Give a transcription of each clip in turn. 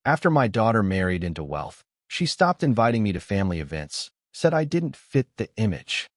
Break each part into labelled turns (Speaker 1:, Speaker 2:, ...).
Speaker 1: After my daughter married into wealth, she stopped inviting me to family events, said I didn't fit the image.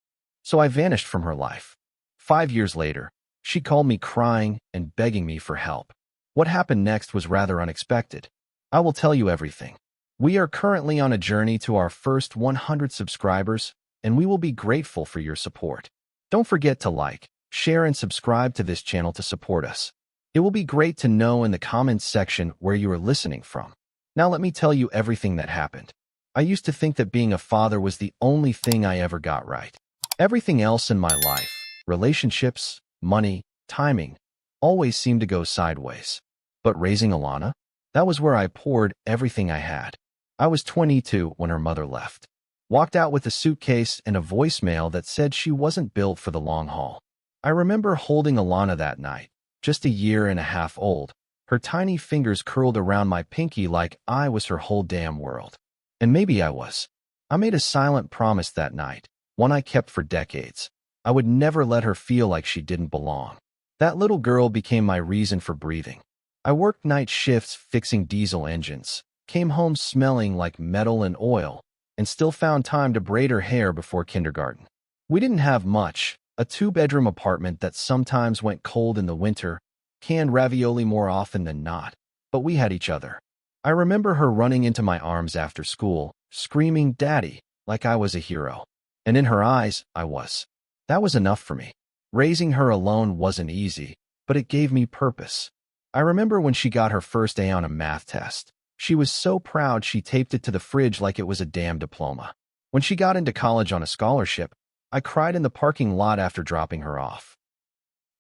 Speaker 1: So I vanished from her life. 5 years later, she called me crying and begging me for help. What happened next was rather unexpected. I will tell you everything. We are currently on a journey to our first 100 subscribers, and we will be grateful for your support. Don't forget to like, share, and subscribe to this channel to support us. It will be great to know in the comments section where you are listening from. Now let me tell you everything that happened. I used to think that being a father was the only thing I ever got right. Everything else in my life, relationships, money, timing, always seemed to go sideways. But raising Alana? That was where I poured everything I had. I was 22 when her mother left. Walked out with a suitcase and a voicemail that said she wasn't built for the long haul. I remember holding Alana that night, just a year and a half old, her tiny fingers curled around my pinky like I was her whole damn world. And maybe I was. I made a silent promise that night, one I kept for decades. I would never let her feel like she didn't belong. That little girl became my reason for breathing. I worked night shifts fixing diesel engines, came home smelling like metal and oil, and still found time to braid her hair before kindergarten. We didn't have much, a 2-bedroom apartment that sometimes went cold in the winter, canned ravioli more often than not, but we had each other. I remember her running into my arms after school, screaming, "Daddy," like I was a hero. And in her eyes, I was. That was enough for me. Raising her alone wasn't easy, but it gave me purpose. I remember when she got her first A on a math test. She was so proud she taped it to the fridge like it was a damn diploma. When she got into college on a scholarship, I cried in the parking lot after dropping her off.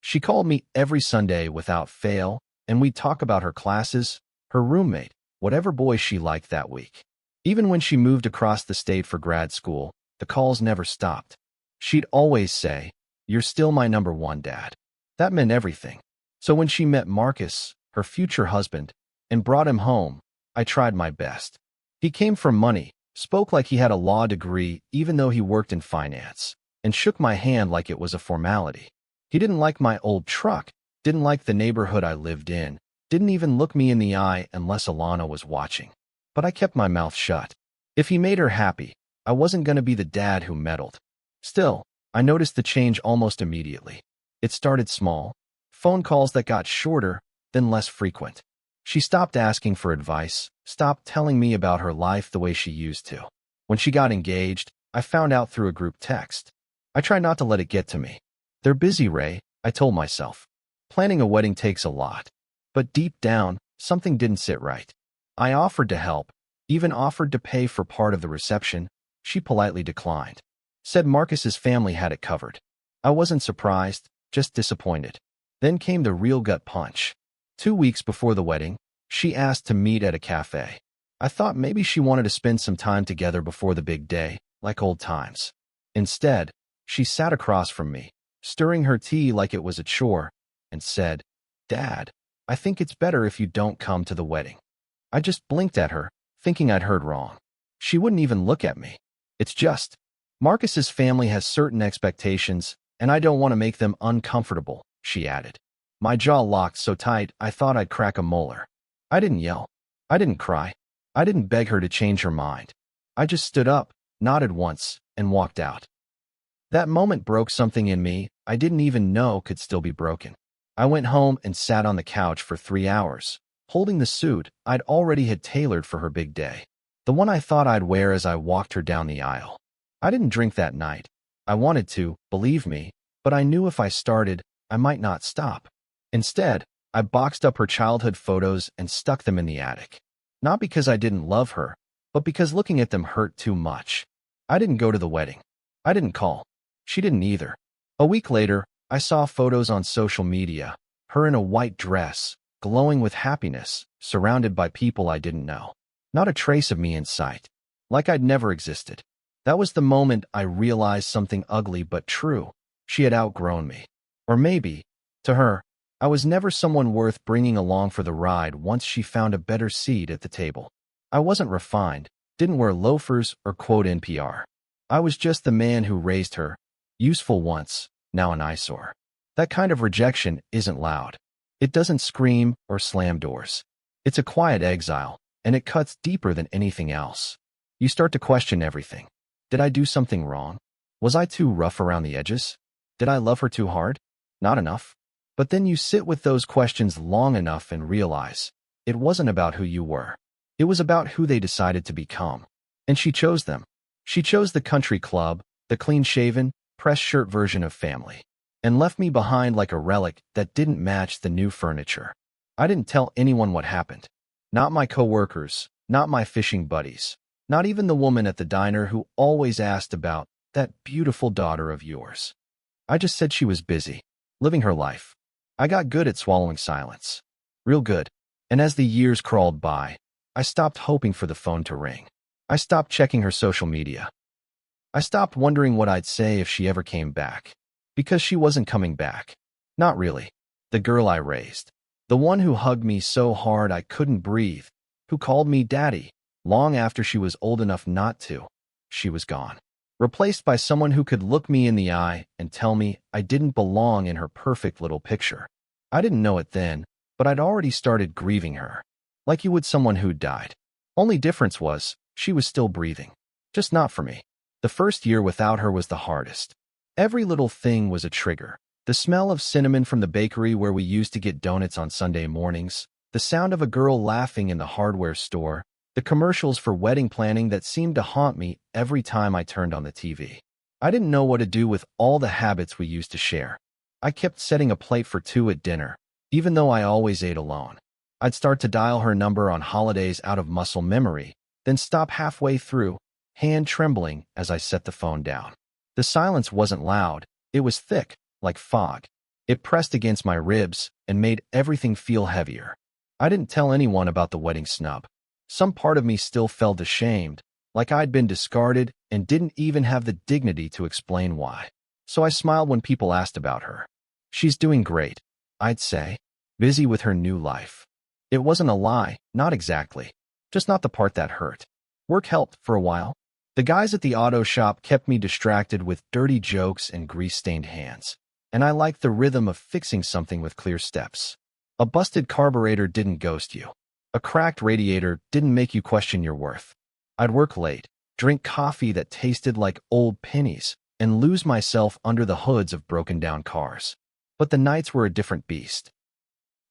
Speaker 1: She called me every Sunday without fail, and we'd talk about her classes, her roommate, whatever boy she liked that week. Even when she moved across the state for grad school, the calls never stopped. She'd always say, "You're still my number one, Dad." That meant everything. So when she met Marcus, her future husband, and brought him home, I tried my best. He came from money, spoke like he had a law degree even though he worked in finance, and shook my hand like it was a formality. He didn't like my old truck, didn't like the neighborhood I lived in, didn't even look me in the eye unless Alana was watching. But I kept my mouth shut. If he made her happy, I wasn't going to be the dad who meddled. Still, I noticed the change almost immediately. It started small, phone calls that got shorter, then less frequent. She stopped asking for advice, stopped telling me about her life the way she used to. When she got engaged, I found out through a group text. I tried not to let it get to me. "They're busy, Ray," I told myself. Planning a wedding takes a lot. But deep down, something didn't sit right. I offered to help, even offered to pay for part of the reception. She politely declined. Said Marcus's family had it covered. I wasn't surprised, just disappointed. Then came the real gut punch. 2 weeks before the wedding, she asked to meet at a cafe. I thought maybe she wanted to spend some time together before the big day, like old times. Instead, she sat across from me, stirring her tea like it was a chore, and said, "Dad, I think it's better if you don't come to the wedding." I just blinked at her, thinking I'd heard wrong. She wouldn't even look at me. "It's just, Marcus's family has certain expectations, and I don't want to make them uncomfortable," she added. My jaw locked so tight I thought I'd crack a molar. I didn't yell. I didn't cry. I didn't beg her to change her mind. I just stood up, nodded once, and walked out. That moment broke something in me I didn't even know could still be broken. I went home and sat on the couch for 3 hours, holding the suit I'd already had tailored for her big day, the one I thought I'd wear as I walked her down the aisle. I didn't drink that night. I wanted to, believe me, but I knew if I started, I might not stop. Instead, I boxed up her childhood photos and stuck them in the attic. Not because I didn't love her, but because looking at them hurt too much. I didn't go to the wedding. I didn't call. She didn't either. A week later, I saw photos on social media, her in a white dress, glowing with happiness, surrounded by people I didn't know. Not a trace of me in sight. Like I'd never existed. That was the moment I realized something ugly but true. She had outgrown me. Or maybe, to her, I was never someone worth bringing along for the ride once she found a better seat at the table. I wasn't refined, didn't wear loafers or quote NPR. I was just the man who raised her, useful once, now an eyesore. That kind of rejection isn't loud. It doesn't scream or slam doors. It's a quiet exile, and it cuts deeper than anything else. You start to question everything. Did I do something wrong? Was I too rough around the edges? Did I love her too hard? Not enough? But then you sit with those questions long enough and realize it wasn't about who you were. It was about who they decided to become. And she chose them. She chose the country club, the clean-shaven, press shirt version of family, and left me behind like a relic that didn't match the new furniture. I didn't tell anyone what happened. Not my coworkers, not my fishing buddies, not even the woman at the diner who always asked about that beautiful daughter of yours. I just said she was busy, living her life. I got good at swallowing silence. Real good. And as the years crawled by, I stopped hoping for the phone to ring. I stopped checking her social media. I stopped wondering what I'd say if she ever came back. Because she wasn't coming back. Not really. The girl I raised. The one who hugged me so hard I couldn't breathe. Who called me daddy, long after she was old enough not to. She was gone. Replaced by someone who could look me in the eye and tell me I didn't belong in her perfect little picture. I didn't know it then, but I'd already started grieving her. Like you would someone who'd died. Only difference was, she was still breathing. Just not for me. The first year without her was the hardest. Every little thing was a trigger. The smell of cinnamon from the bakery where we used to get donuts on Sunday mornings, the sound of a girl laughing in the hardware store, the commercials for wedding planning that seemed to haunt me every time I turned on the TV. I didn't know what to do with all the habits we used to share. I kept setting a plate for two at dinner, even though I always ate alone. I'd start to dial her number on holidays out of muscle memory, then stop halfway through, hand trembling as I set the phone down. The silence wasn't loud, it was thick, like fog. It pressed against my ribs and made everything feel heavier. I didn't tell anyone about the wedding snub. Some part of me still felt ashamed, like I'd been discarded and didn't even have the dignity to explain why. So I smiled when people asked about her. She's doing great, I'd say, busy with her new life. It wasn't a lie, not exactly. Just not the part that hurt. Work helped for a while. The guys at the auto shop kept me distracted with dirty jokes and grease-stained hands. And I liked the rhythm of fixing something with clear steps. A busted carburetor didn't ghost you. A cracked radiator didn't make you question your worth. I'd work late, drink coffee that tasted like old pennies, and lose myself under the hoods of broken-down cars. But the nights were a different beast.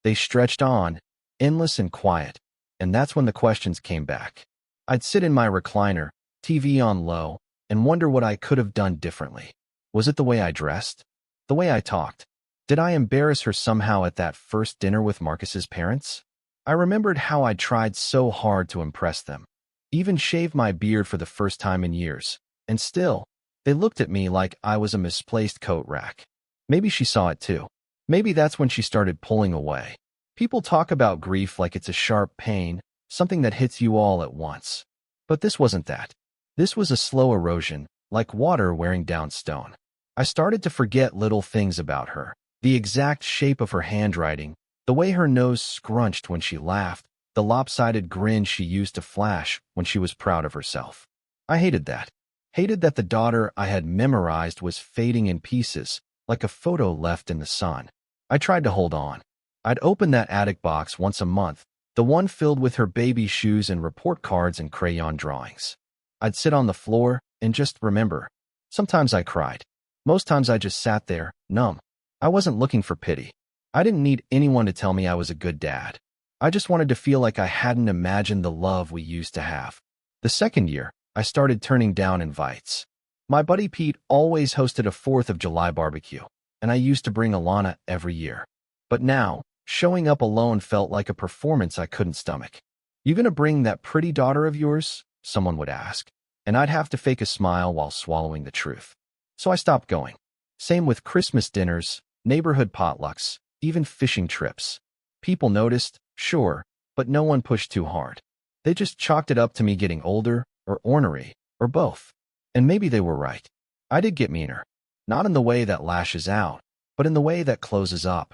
Speaker 1: They stretched on, endless and quiet, and that's when the questions came back. I'd sit in my recliner, TV on low, and wonder what I could have done differently. Was it the way I dressed? The way I talked? Did I embarrass her somehow at that first dinner with Marcus's parents? I remembered how I tried so hard to impress them. Even shaved my beard for the first time in years. And still, they looked at me like I was a misplaced coat rack. Maybe she saw it too. Maybe that's when she started pulling away. People talk about grief like it's a sharp pain, something that hits you all at once. But this wasn't that. This was a slow erosion, like water wearing down stone. I started to forget little things about her. The exact shape of her handwriting, the way her nose scrunched when she laughed, the lopsided grin she used to flash when she was proud of herself. I hated that. Hated that the daughter I had memorized was fading in pieces, like a photo left in the sun. I tried to hold on. I'd open that attic box once a month, the one filled with her baby shoes and report cards and crayon drawings. I'd sit on the floor and just remember. Sometimes I cried. Most times I just sat there, numb. I wasn't looking for pity. I didn't need anyone to tell me I was a good dad. I just wanted to feel like I hadn't imagined the love we used to have. The second year, I started turning down invites. My buddy Pete always hosted a 4th of July barbecue, and I used to bring Alana every year. But now, showing up alone felt like a performance I couldn't stomach. "You gonna bring that pretty daughter of yours?" someone would ask, and I'd have to fake a smile while swallowing the truth. So I stopped going. Same with Christmas dinners, neighborhood potlucks, even fishing trips. People noticed, sure, but no one pushed too hard. They just chalked it up to me getting older, or ornery, or both. And maybe they were right. I did get meaner. Not in the way that lashes out, but in the way that closes up.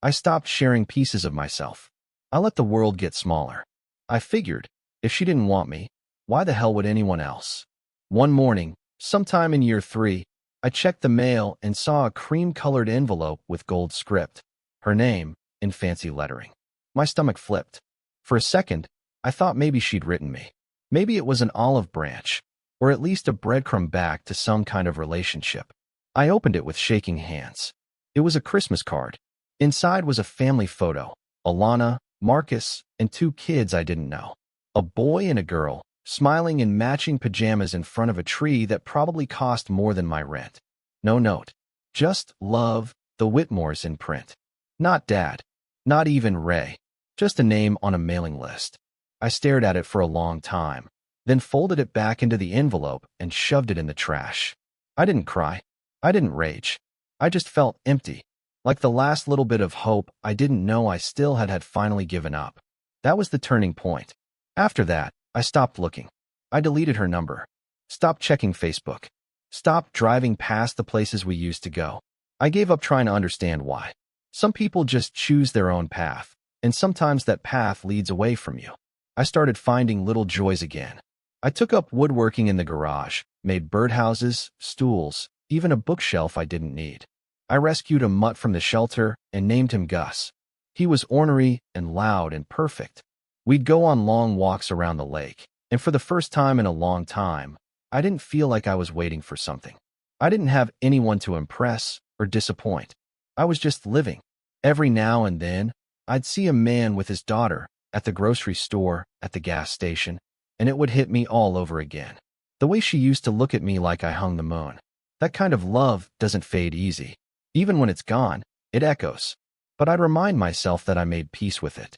Speaker 1: I stopped sharing pieces of myself. I let the world get smaller. I figured, if she didn't want me, why the hell would anyone else? One morning, sometime in year 3, I checked the mail and saw a cream-colored envelope with gold script. Her name, in fancy lettering. My stomach flipped. For a second, I thought maybe she'd written me. Maybe it was an olive branch, or at least a breadcrumb back to some kind of relationship. I opened it with shaking hands. It was a Christmas card. Inside was a family photo, Alana, Marcus, and 2 kids I didn't know. A boy and a girl, smiling in matching pajamas in front of a tree that probably cost more than my rent. No note. Just love, the Whitmores in print. Not Dad. Not even Ray. Just a name on a mailing list. I stared at it for a long time, then folded it back into the envelope and shoved it in the trash. I didn't cry. I didn't rage. I just felt empty, like the last little bit of hope I didn't know I still had finally given up. That was the turning point. After that, I stopped looking. I deleted her number. Stopped checking Facebook. Stopped driving past the places we used to go. I gave up trying to understand why. Some people just choose their own path, and sometimes that path leads away from you. I started finding little joys again. I took up woodworking in the garage, made birdhouses, stools, even a bookshelf I didn't need. I rescued a mutt from the shelter and named him Gus. He was ornery and loud and perfect. We'd go on long walks around the lake, and for the first time in a long time, I didn't feel like I was waiting for something. I didn't have anyone to impress or disappoint. I was just living. Every now and then, I'd see a man with his daughter at the grocery store, at the gas station, and it would hit me all over again. The way she used to look at me like I hung the moon. That kind of love doesn't fade easy. Even when it's gone, it echoes. But I'd remind myself that I made peace with it.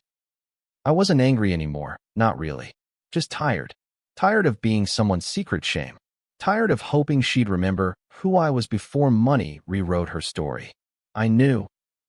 Speaker 1: I wasn't angry anymore, not really. Just tired. Tired of being someone's secret shame. Tired of hoping she'd remember who I was before money rewrote her story. I knew,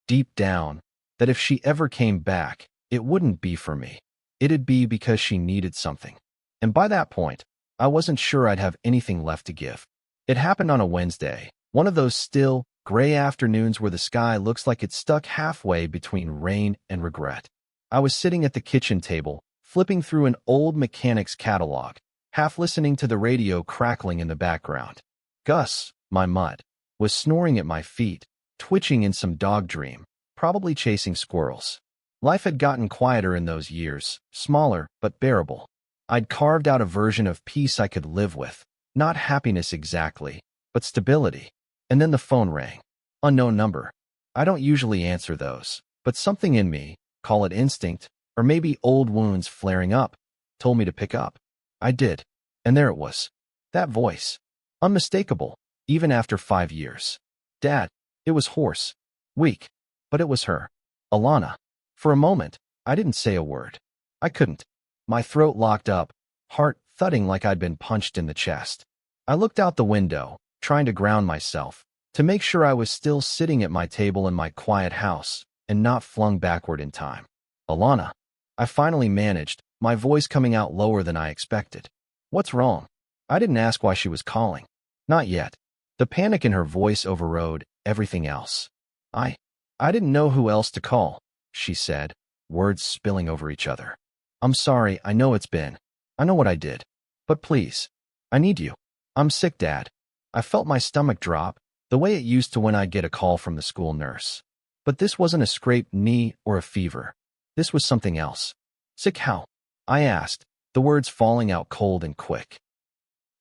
Speaker 1: deep down, that if she ever came back, it wouldn't be for me. It'd be because she needed something. And by that point, I wasn't sure I'd have anything left to give. It happened on a Wednesday, one of those still, gray afternoons where the sky looks like it's stuck halfway between rain and regret. I was sitting at the kitchen table, flipping through an old mechanic's catalog, half listening to the radio crackling in the background. Gus, my mutt, was snoring at my feet, twitching in some dog dream, probably chasing squirrels. Life had gotten quieter in those years, smaller but bearable. I'd carved out a version of peace I could live with, not happiness exactly, but stability. And then the phone rang. Unknown number. I don't usually answer those, but something in me, call it instinct, or maybe old wounds flaring up, told me to pick up. I did. And there it was. That voice. Unmistakable, even after 5 years. Dad. It was hoarse. Weak. But it was her. Alana. For a moment, I didn't say a word. I couldn't. My throat locked up, heart thudding like I'd been punched in the chest. I looked out the window, trying to ground myself, to make sure I was still sitting at my table in my quiet house and not flung backward in time. Alana. I finally managed, my voice coming out lower than I expected. What's wrong? I didn't ask why she was calling. Not yet. The panic in her voice overrode everything else. I didn't know who else to call, she said, words spilling over each other. I'm sorry, I know it's been. I know what I did. But please, I need you. I'm sick, Dad. I felt my stomach drop, the way it used to when I'd get a call from the school nurse. But this wasn't a scraped knee or a fever. This was something else. Sick how? I asked, the words falling out cold and quick.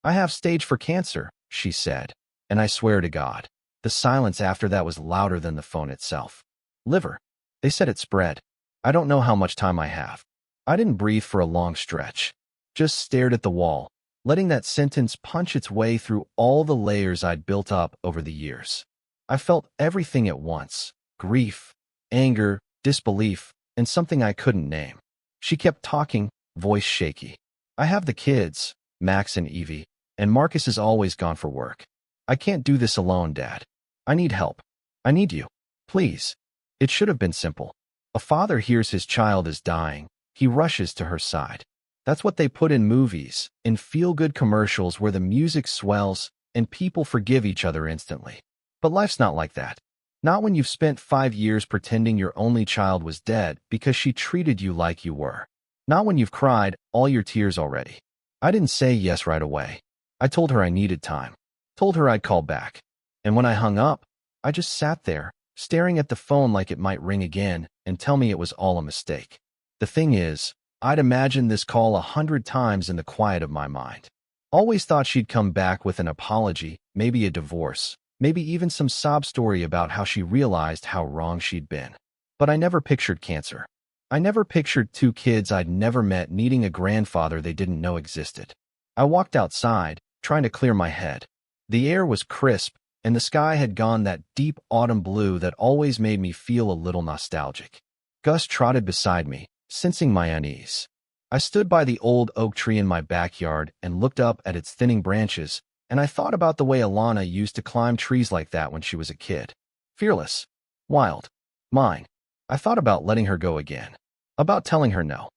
Speaker 1: I have stage 4 cancer, she said, and I swear to God, the silence after that was louder than the phone itself. Liver. They said it spread. I don't know how much time I have. I didn't breathe for a long stretch. Just stared at the wall, letting that sentence punch its way through all the layers I'd built up over the years. I felt everything at once. Grief, anger, disbelief, and something I couldn't name. She kept talking, voice shaky. I have the kids, Max and Evie, and Marcus is always gone for work. I can't do this alone, Dad. I need help. I need you. Please. It should have been simple. A father hears his child is dying. He rushes to her side. That's what they put in movies, in feel-good commercials where the music swells and people forgive each other instantly. But life's not like that. Not when you've spent 5 years pretending your only child was dead because she treated you like you were. Not when you've cried all your tears already. I didn't say yes right away. I told her I needed time. Told her I'd call back. And when I hung up, I just sat there, staring at the phone like it might ring again and tell me it was all a mistake. The thing is, I'd imagined this call 100 times in the quiet of my mind. Always thought she'd come back with an apology, maybe a divorce, maybe even some sob story about how she realized how wrong she'd been. But I never pictured cancer. I never pictured two kids I'd never met needing a grandfather they didn't know existed. I walked outside, trying to clear my head. The air was crisp, and the sky had gone that deep autumn blue that always made me feel a little nostalgic. Gus trotted beside me, sensing my unease. I stood by the old oak tree in my backyard and looked up at its thinning branches, and I thought about the way Alana used to climb trees like that when she was a kid. Fearless. Wild. Mine. I thought about letting her go again. About telling her no.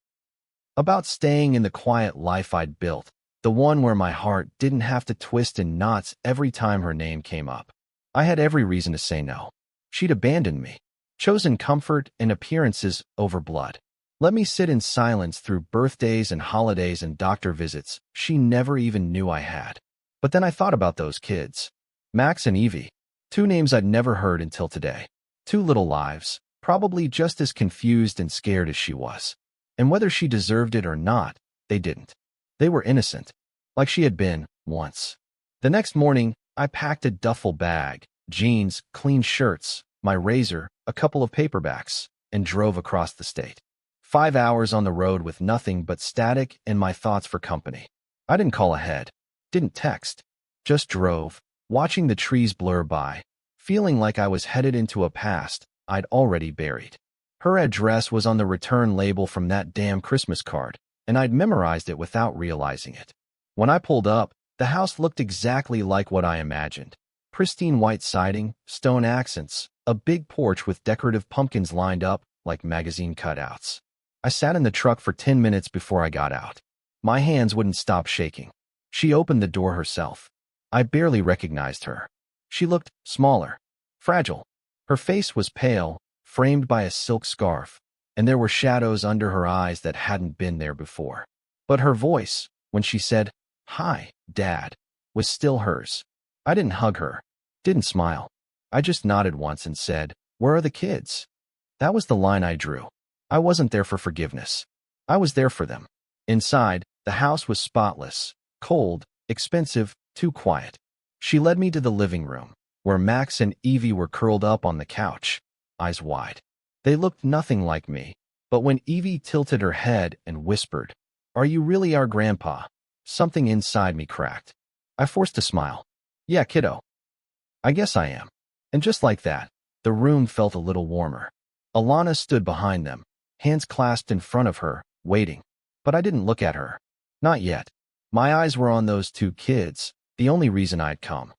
Speaker 1: About staying in the quiet life I'd built, the one where my heart didn't have to twist in knots every time her name came up. I had every reason to say no. She'd abandoned me, chosen comfort and appearances over blood. Let me sit in silence through birthdays and holidays and doctor visits she never even knew I had. But then I thought about those kids. Max and Evie. Two names I'd never heard until today. Two little lives, probably just as confused and scared as she was. And whether she deserved it or not, they didn't. They were innocent, like she had been once. The next morning, I packed a duffel bag, jeans, clean shirts, my razor, a couple of paperbacks, and drove across the state. 5 hours on the road with nothing but static and my thoughts for company. I didn't call ahead, didn't text, just drove, watching the trees blur by, feeling like I was headed into a past I'd already buried. Her address was on the return label from that damn Christmas card, and I'd memorized it without realizing it. When I pulled up, the house looked exactly like what I imagined. Pristine white siding, stone accents, a big porch with decorative pumpkins lined up like magazine cutouts. I sat in the truck for 10 minutes before I got out. My hands wouldn't stop shaking. She opened the door herself. I barely recognized her. She looked smaller, fragile. Her face was pale, framed by a silk scarf, and there were shadows under her eyes that hadn't been there before. But her voice, when she said, "Hi, Dad," was still hers. I didn't hug her, didn't smile. I just nodded once and said, "Where are the kids?" That was the line I drew. I wasn't there for forgiveness. I was there for them. Inside, the house was spotless, cold, expensive, too quiet. She led me to the living room, where Max and Evie were curled up on the couch, eyes wide. They looked nothing like me, but when Evie tilted her head and whispered, "Are you really our grandpa?" something inside me cracked. I forced a smile. "Yeah, kiddo. I guess I am." And just like that, the room felt a little warmer. Alana stood behind them, hands clasped in front of her, waiting. But I didn't look at her. Not yet. My eyes were on those two kids, the only reason I'd come.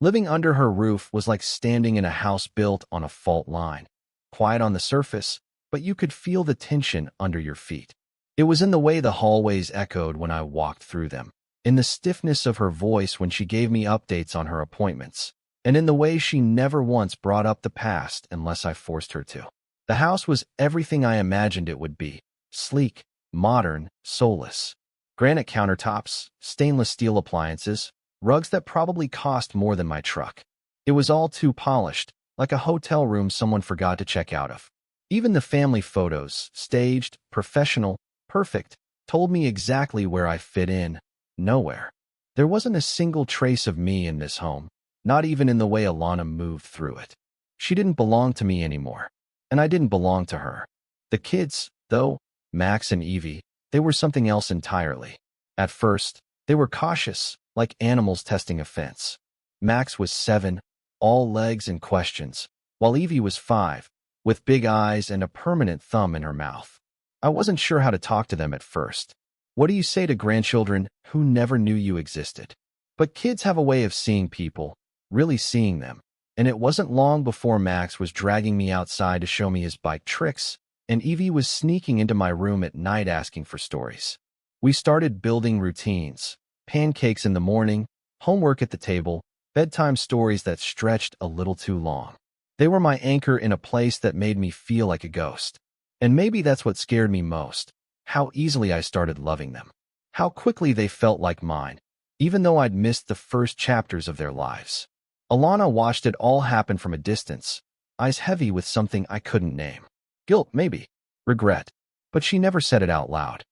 Speaker 1: Living under her roof was like standing in a house built on a fault line. Quiet on the surface, but you could feel the tension under your feet. It was in the way the hallways echoed when I walked through them, in the stiffness of her voice when she gave me updates on her appointments, and in the way she never once brought up the past unless I forced her to. The house was everything I imagined it would be. Sleek, modern, soulless. Granite countertops, stainless steel appliances, rugs that probably cost more than my truck. It was all too polished, like a hotel room someone forgot to check out of. Even the family photos, staged, professional, perfect, told me exactly where I fit in. Nowhere. There wasn't a single trace of me in this home, not even in the way Alana moved through it. She didn't belong to me anymore, and I didn't belong to her. The kids, though, Max and Evie, they were something else entirely. At first, they were cautious, like animals testing a fence. Max was 7, all legs and questions, while Evie was 5, with big eyes and a permanent thumb in her mouth. I wasn't sure how to talk to them at first. What do you say to grandchildren who never knew you existed? But kids have a way of seeing people, really seeing them. And it wasn't long before Max was dragging me outside to show me his bike tricks, and Evie was sneaking into my room at night asking for stories. We started building routines, pancakes in the morning, homework at the table, bedtime stories that stretched a little too long. They were my anchor in a place that made me feel like a ghost. And maybe that's what scared me most, how easily I started loving them. How quickly they felt like mine, even though I'd missed the first chapters of their lives. Alana watched it all happen from a distance, eyes heavy with something I couldn't name. Guilt, maybe. Regret. but she never said it out loud.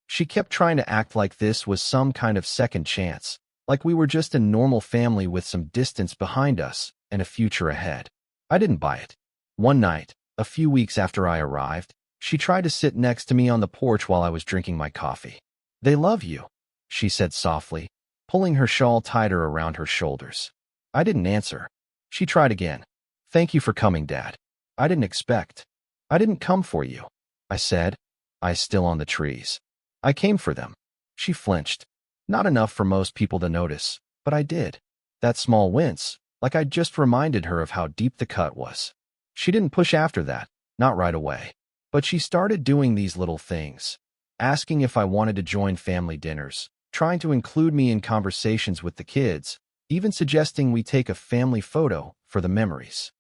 Speaker 1: She kept trying to act like this was some kind of second chance, like we were just a normal family with some distance behind us and a future ahead. I didn't buy it. One night, a few weeks after I arrived, she tried to sit next to me on the porch while I was drinking my coffee. "They love you," she said softly, pulling her shawl tighter around her shoulders. I didn't answer. She tried again. "Thank you for coming, Dad. I didn't expect. I didn't come for you," I said, eyes still on the trees. "I came for them." She flinched. Not enough for most people to notice, but I did. That small wince, like I'd just reminded her of how deep the cut was. She didn't push after that, not right away. But she started doing these little things, asking if I wanted to join family dinners, trying to include me in conversations with the kids, even suggesting we take a family photo for the memories.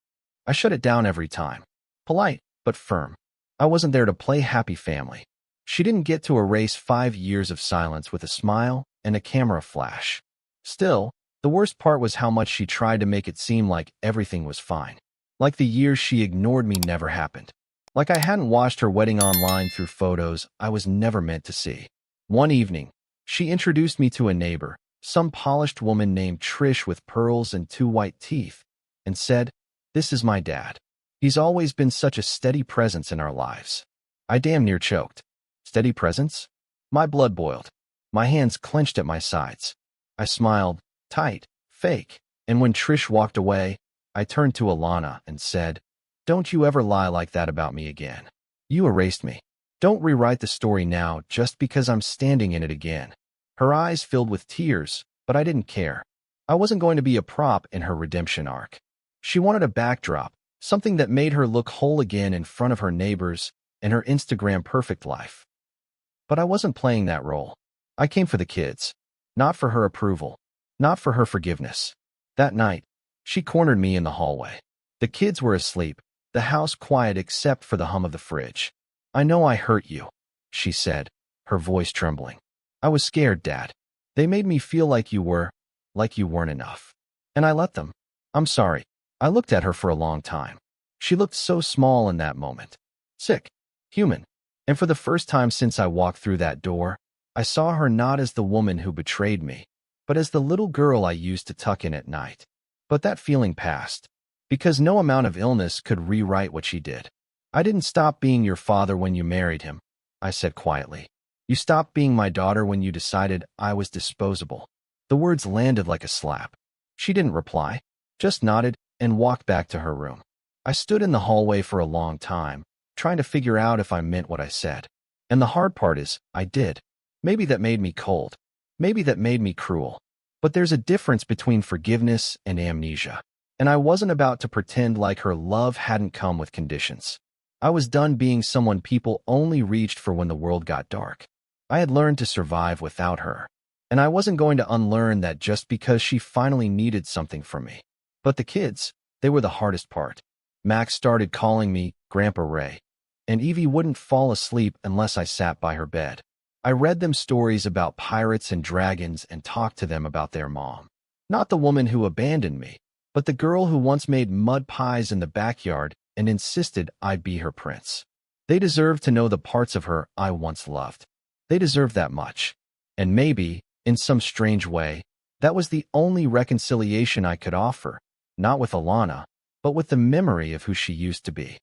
Speaker 1: I shut it down every time. Polite, but firm. I wasn't there to play happy family. She didn't get to erase 5 years of silence with a smile and a camera flash. Still, the worst part was how much she tried to make it seem like everything was fine. Like the years she ignored me never happened. Like I hadn't watched her wedding online through photos I was never meant to see. One evening, she introduced me to a neighbor, some polished woman named Trish with pearls and 2 white teeth, and said, "This is my dad. He's always been such a steady presence in our lives." I damn near choked. Steady presence? My blood boiled. My hands clenched at my sides. I smiled, tight, fake, and when Trish walked away, I turned to Alana and said, "Don't you ever lie like that about me again. You erased me. Don't rewrite the story now just because I'm standing in it again." Her eyes filled with tears, but I didn't care. I wasn't going to be a prop in her redemption arc. She wanted a backdrop, something that made her look whole again in front of her neighbors and her Instagram perfect life. But I wasn't playing that role. I came for the kids, not for her approval, not for her forgiveness. That night, she cornered me in the hallway. The kids were asleep, the house quiet except for the hum of the fridge. "I know I hurt you," she said, her voice trembling. "I was scared, Dad. They made me feel like you weren't enough. And I let them. I'm sorry." I looked at her for a long time. She looked so small in that moment. Sick. Human. And for the first time since I walked through that door, I saw her not as the woman who betrayed me, but as the little girl I used to tuck in at night. But that feeling passed, because no amount of illness could rewrite what she did. "I didn't stop being your father when you married him," I said quietly. "You stopped being my daughter when you decided I was disposable." The words landed like a slap. She didn't reply, just nodded and walked back to her room. I stood in the hallway for a long time, trying to figure out if I meant what I said. And the hard part is, I did. Maybe that made me cold. Maybe that made me cruel. But there's a difference between forgiveness and amnesia. And I wasn't about to pretend like her love hadn't come with conditions. I was done being someone people only reached for when the world got dark. I had learned to survive without her. And I wasn't going to unlearn that just because she finally needed something from me. But the kids, they were the hardest part. Max started calling me Grandpa Ray, and Evie wouldn't fall asleep unless I sat by her bed. I read them stories about pirates and dragons and talked to them about their mom. Not the woman who abandoned me, but the girl who once made mud pies in the backyard and insisted I be her prince. They deserved to know the parts of her I once loved. They deserved that much. And maybe, in some strange way, that was the only reconciliation I could offer, not with Alana, but with the memory of who she used to be.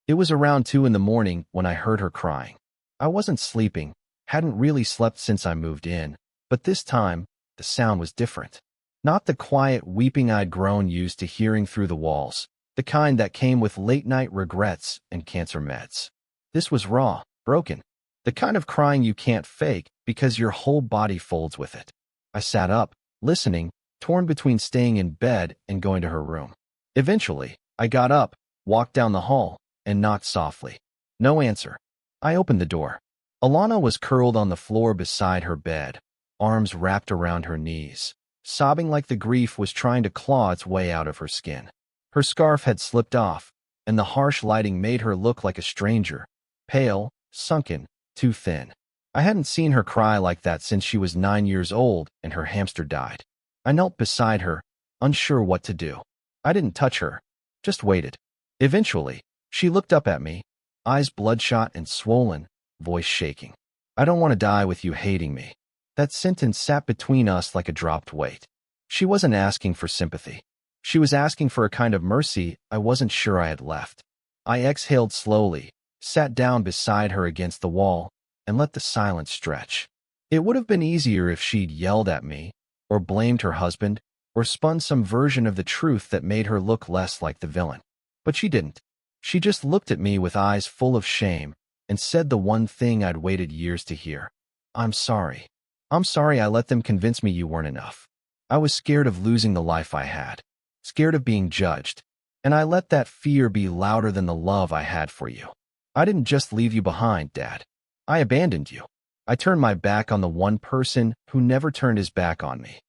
Speaker 1: It was around 2 in the morning when I heard her crying. I wasn't sleeping, hadn't really slept since I moved in, but this time, the sound was different. Not the quiet weeping I'd grown used to hearing through the walls, the kind that came with late-night regrets and cancer meds. This was raw, broken, the kind of crying you can't fake because your whole body folds with it. I sat up, listening, torn between staying in bed and going to her room. Eventually, I got up, walked down the hall, and knocked softly. No answer. I opened the door. Alana was curled on the floor beside her bed, arms wrapped around her knees, sobbing like the grief was trying to claw its way out of her skin. Her scarf had slipped off, and the harsh lighting made her look like a stranger, pale, sunken, too thin. I hadn't seen her cry like that since she was 9 years old and her hamster died. I knelt beside her, unsure what to do. I didn't touch her, just waited. Eventually, she looked up at me, eyes bloodshot and swollen, voice shaking. I don't want to die with you hating me. That sentence sat between us like a dropped weight. She wasn't asking for sympathy. She was asking for a kind of mercy I wasn't sure I had left. I exhaled slowly, sat down beside her against the wall, and let the silence stretch. It would have been easier if she'd yelled at me, or blamed her husband, or spun some version of the truth that made her look less like the villain. But she didn't. She just looked at me with eyes full of shame and said the one thing I'd waited years to hear. I'm sorry. I'm sorry I let them convince me you weren't enough. I was scared of losing the life I had, scared of being judged, and I let that fear be louder than the love I had for you. I didn't just leave you behind, Dad. I abandoned you. I turned my back on the one person who never turned his back on me.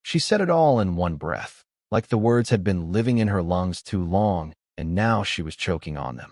Speaker 1: She said it all in one breath, like the words had been living in her lungs too long, and now she was choking on them.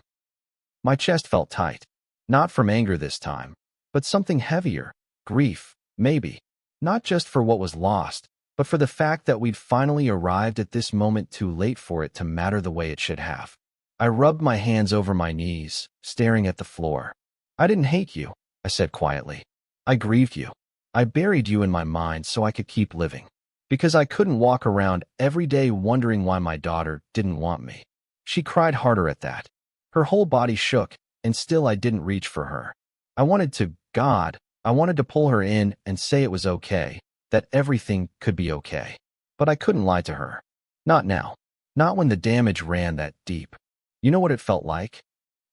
Speaker 1: My chest felt tight, not from anger this time, but something heavier, grief, maybe, not just for what was lost, but for the fact that we'd finally arrived at this moment too late for it to matter the way it should have. I rubbed my hands over my knees, staring at the floor. I didn't hate you, I said quietly. I grieved you. I buried you in my mind so I could keep living. Because I couldn't walk around every day wondering why my daughter didn't want me. She cried harder at that. Her whole body shook, and still I didn't reach for her. I wanted to pull her in and say it was okay, that everything could be okay. But I couldn't lie to her. Not now. Not when the damage ran that deep. You know what it felt like?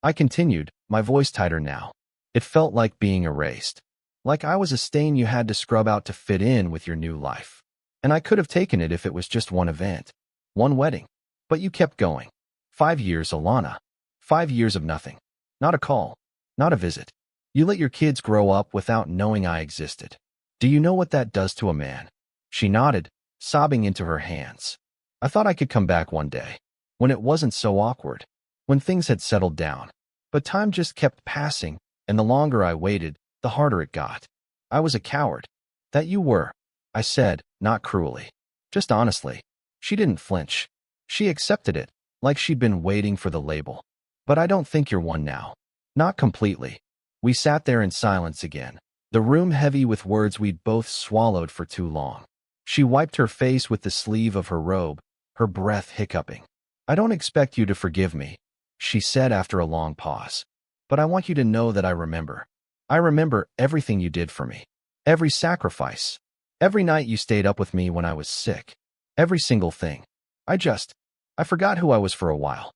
Speaker 1: I continued, my voice tighter now. It felt like being erased. Like I was a stain you had to scrub out to fit in with your new life. And I could have taken it if it was just one event, one wedding. But you kept going. 5 years, Alana. 5 years of nothing. Not a call. Not a visit. You let your kids grow up without knowing I existed. Do you know what that does to a man? She nodded, sobbing into her hands. I thought I could come back one day, when it wasn't so awkward, when things had settled down. But time just kept passing, and the longer I waited, the harder it got. I was a coward. That you were, I said, not cruelly, just honestly. She didn't flinch. She accepted it, like she'd been waiting for the label. But I don't think you're one now. Not completely. We sat there in silence again, the room heavy with words we'd both swallowed for too long. She wiped her face with the sleeve of her robe, her breath hiccuping. I don't expect you to forgive me, she said after a long pause. But I want you to know that I remember. I remember everything you did for me. Every sacrifice. Every night you stayed up with me when I was sick. Every single thing. I forgot who I was for a while.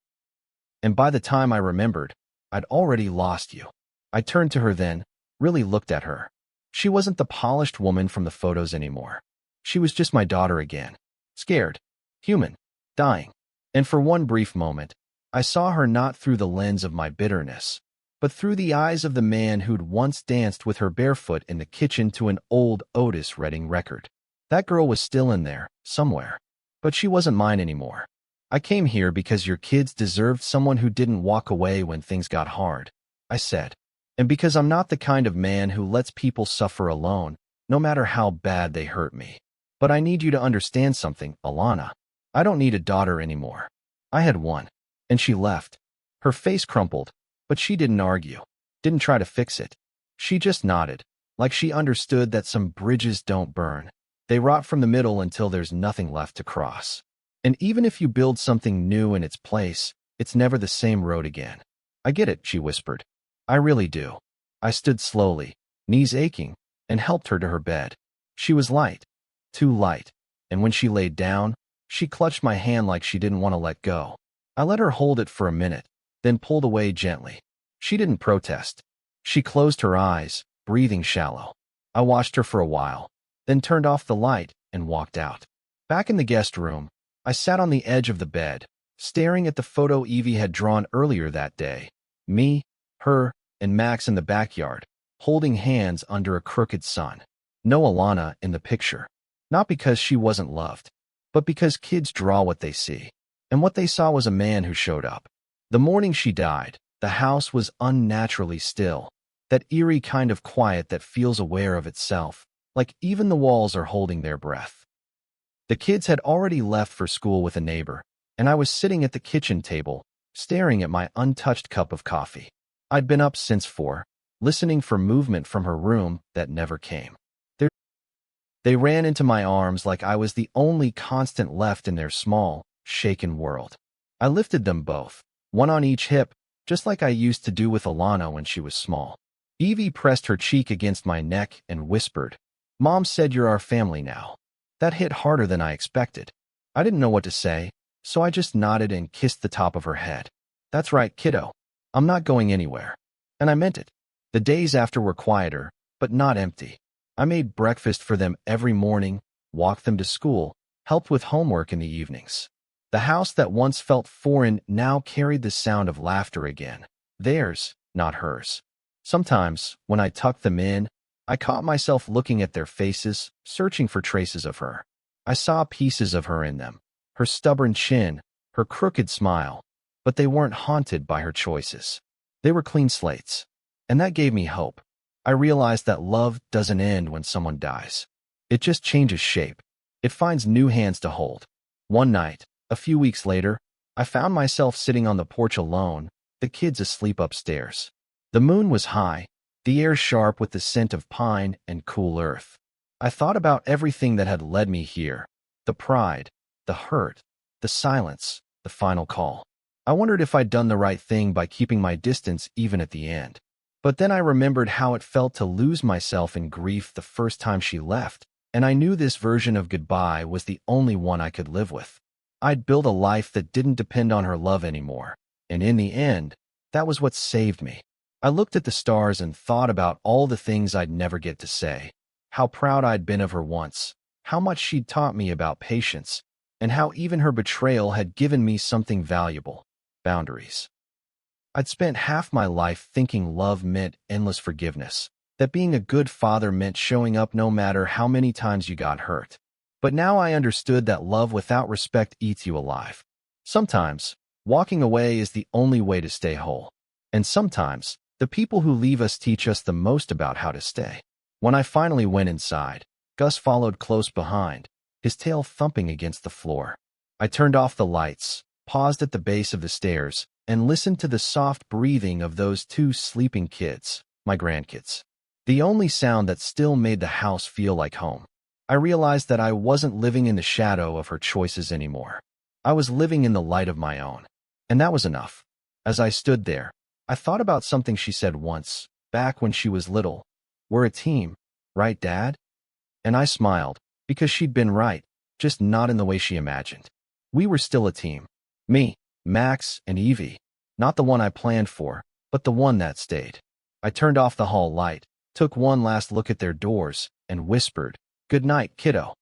Speaker 1: And by the time I remembered, I'd already lost you. I turned to her then, really looked at her. She wasn't the polished woman from the photos anymore. She was just my daughter again. Scared. Human. Dying. And for one brief moment, I saw her not through the lens of my bitterness, but through the eyes of the man who'd once danced with her barefoot in the kitchen to an old Otis Redding record. That girl was still in there, somewhere. But she wasn't mine anymore. I came here because your kids deserved someone who didn't walk away when things got hard, I said. And because I'm not the kind of man who lets people suffer alone, no matter how bad they hurt me. But I need you to understand something, Alana. I don't need a daughter anymore. I had one. And she left. Her face crumpled, but she didn't argue, didn't try to fix it. She just nodded, like she understood that some bridges don't burn. They rot from the middle until there's nothing left to cross. And even if you build something new in its place, it's never the same road again. I get it, she whispered. I really do. I stood slowly, knees aching, and helped her to her bed. She was light, too light, and when she laid down, she clutched my hand like she didn't want to let go. I let her hold it for a minute, then pulled away gently. She didn't protest. She closed her eyes, breathing shallow. I watched her for a while, then turned off the light and walked out. Back in the guest room, I sat on the edge of the bed, staring at the photo Evie had drawn earlier that day. Me, her, and Max in the backyard, holding hands under a crooked sun. No Alana in the picture. Not because she wasn't loved, but because kids draw what they see. And what they saw was a man who showed up. The morning she died, the house was unnaturally still. That eerie kind of quiet that feels aware of itself, like even the walls are holding their breath. The kids had already left for school with a neighbor, and I was sitting at the kitchen table, staring at my untouched cup of coffee. I'd been up since 4, listening for movement from her room that never came. They ran into my arms like I was the only constant left in their small, shaken world. I lifted them both, one on each hip, just like I used to do with Alana when she was small. Evie pressed her cheek against my neck and whispered, "Mom said you're our family now." That hit harder than I expected. I didn't know what to say, so I just nodded and kissed the top of her head. "That's right, kiddo. I'm not going anywhere." And I meant it. The days after were quieter, but not empty. I made breakfast for them every morning, walked them to school, helped with homework in the evenings. The house that once felt foreign now carried the sound of laughter again. Theirs, not hers. Sometimes, when I tucked them in, I caught myself looking at their faces, searching for traces of her. I saw pieces of her in them, her stubborn chin, her crooked smile, but they weren't haunted by her choices. They were clean slates. And that gave me hope. I realized that love doesn't end when someone dies. It just changes shape. It finds new hands to hold. One night, a few weeks later, I found myself sitting on the porch alone, the kids asleep upstairs. The moon was high, the air sharp with the scent of pine and cool earth. I thought about everything that had led me here. The pride, the hurt, the silence, the final call. I wondered if I'd done the right thing by keeping my distance even at the end. But then I remembered how it felt to lose myself in grief the first time she left, and I knew this version of goodbye was the only one I could live with. I'd built a life that didn't depend on her love anymore, and in the end, that was what saved me. I looked at the stars and thought about all the things I'd never get to say, how proud I'd been of her once, how much she'd taught me about patience, and how even her betrayal had given me something valuable: boundaries. I'd spent half my life thinking love meant endless forgiveness, that being a good father meant showing up no matter how many times you got hurt. But now I understood that love without respect eats you alive. Sometimes, walking away is the only way to stay whole. And sometimes, the people who leave us teach us the most about how to stay. When I finally went inside, Gus followed close behind, his tail thumping against the floor. I turned off the lights, paused at the base of the stairs, and listened to the soft breathing of those 2 sleeping kids, my grandkids. The only sound that still made the house feel like home. I realized that I wasn't living in the shadow of her choices anymore. I was living in the light of my own. And that was enough. As I stood there, I thought about something she said once, back when she was little. "We're a team, right, Dad?" And I smiled, because she'd been right, just not in the way she imagined. We were still a team. Me, Max, and Evie. Not the one I planned for, but the one that stayed. I turned off the hall light, took one last look at their doors, and whispered, "Good night, kiddo."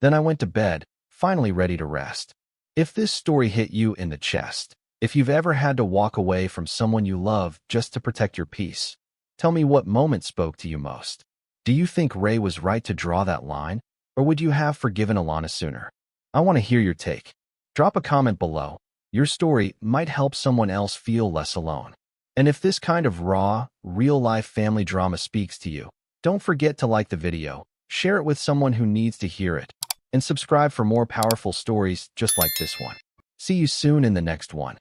Speaker 1: Then I went to bed, finally ready to rest. If this story hit you in the chest, if you've ever had to walk away from someone you love just to protect your peace, tell me what moment spoke to you most. Do you think Ray was right to draw that line, or would you have forgiven Alana sooner? I want to hear your take. Drop a comment below. Your story might help someone else feel less alone. And if this kind of raw, real-life family drama speaks to you, don't forget to like the video, share it with someone who needs to hear it, and subscribe for more powerful stories just like this one. See you soon in the next one.